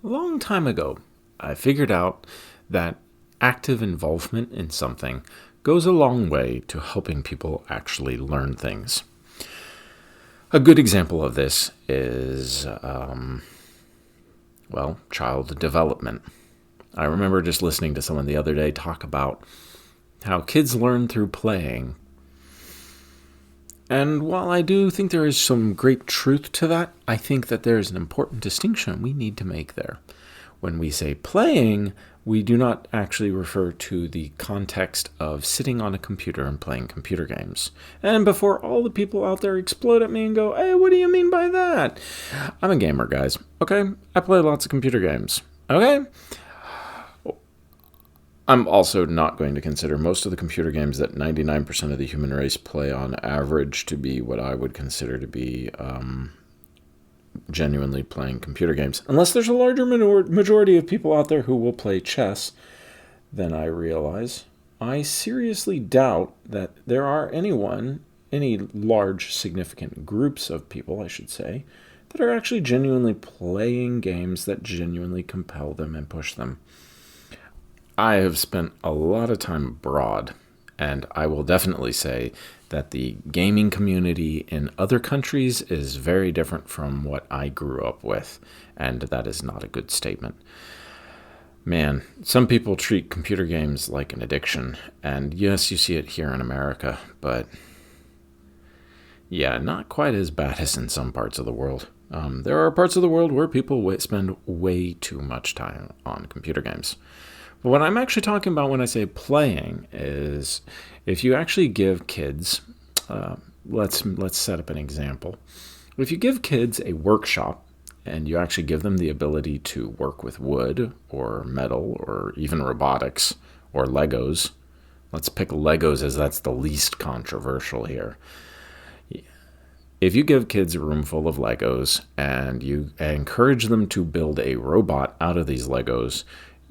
A long time ago, I figured out that active involvement in something goes a long way to helping people actually learn things. A good example of this is, child development. I remember just listening to someone the other day talk about how kids learn through playing. And while I do think there is some great truth to that, I think that there is an important distinction we need to make there. When we say playing, we do not actually refer to the context of sitting on a computer and playing computer games. And before all the people out there explode at me and go, hey, what do you mean by that? I'm a gamer, guys. Okay? I play lots of computer games. Okay? I'm also not going to consider most of the computer games that 99% of the human race play on average to be what I would consider to be genuinely playing computer games. Any larger majority of people out there who will play chess than I realize. I seriously doubt that there are any large significant groups of people, I should say, that are actually genuinely playing games that genuinely compel them and push them. I have spent a lot of time abroad, and I will definitely say that the gaming community in other countries is very different from what I grew up with, and that is not a good statement. Man, some people treat computer games like an addiction, and yes, you see it here in America, but yeah, not quite as bad as in some parts of the world. There are parts of the world where people spend way too much time on computer games. But what I'm actually talking about when I say playing is if you actually give kids, let's set up an example. If you give kids a workshop and you actually give them the ability to work with wood or metal or even robotics or Legos, let's pick Legos as that's the least controversial here. If you give kids a room full of Legos and you encourage them to build a robot out of these Legos,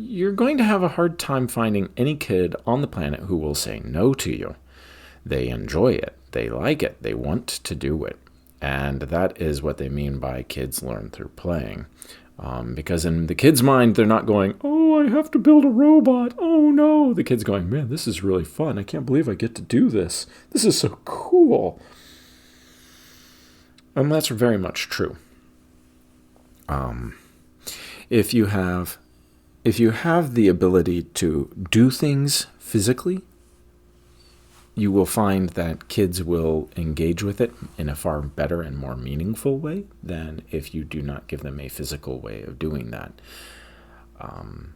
you're going to have a hard time finding any kid on the planet who will say no to you. They enjoy it. They like it. They want to do it. And that is what they mean by kids learn through playing. Because in the kid's mind, they're not going, oh, I have to build a robot. Oh, no. The kid's going, man, this is really fun. I can't believe I get to do this. This is so cool. And that's very much true. If you have the ability to do things physically, you will find that kids will engage with it in a far better and more meaningful way than if you do not give them a physical way of doing that. And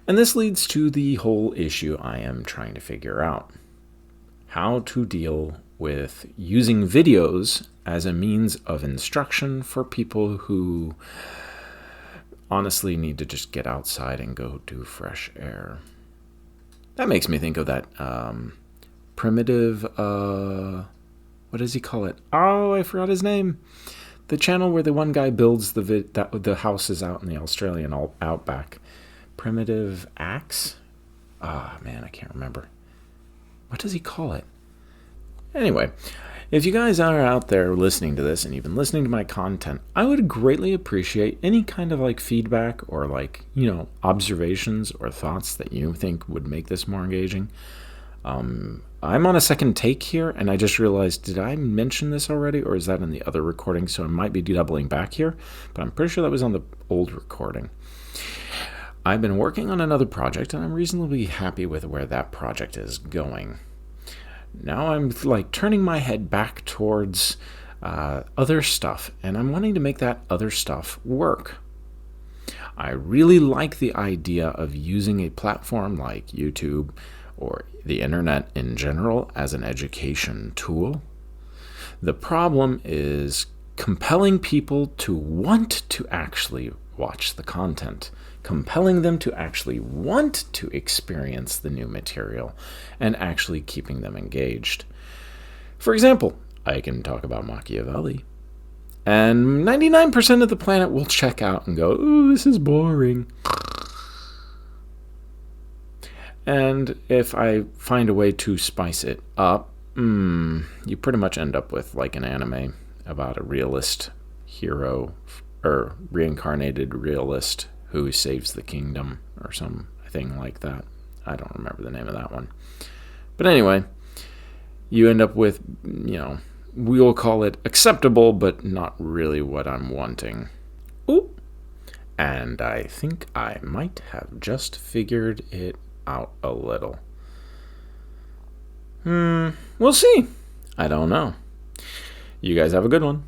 this leads to the whole issue I am trying to figure out. How to deal with using videos as a means of instruction for people who honestly need to just get outside and go do fresh air. That makes me think of that primitive, what does he call it? Oh, I forgot his name. The channel where the one guy builds the houses out in the Australian outback. Primitive Axe? Man, I can't remember. What does he call it? Anyway, if you guys are out there listening to this and you've been listening to my content, I would greatly appreciate any kind of feedback or observations or thoughts that you think would make this more engaging. I'm on a second take here, and I just realized, did I mention this already, or is that in the other recording? So I might be doubling back here, but I'm pretty sure that was on the old recording. I've been working on another project, and I'm reasonably happy with where that project is going. Now I'm turning my head back towards other stuff, and I'm wanting to make that other stuff work. I really like the idea of using a platform like YouTube or the internet in general as an education tool. The problem is compelling people to want to actually watch the content, compelling them to actually want to experience the new material, and actually keeping them engaged. For example, I can talk about Machiavelli, and 99% of the planet will check out and go, ooh, this is boring. And if I find a way to spice it up, you pretty much end up with an anime about a realist hero or reincarnated realist who saves the kingdom or something like that. I don't remember the name of that one. But anyway, you end up with, we'll call it acceptable, but not really what I'm wanting. Ooh. And I think I might have just figured it out a little. We'll see. I don't know. You guys have a good one.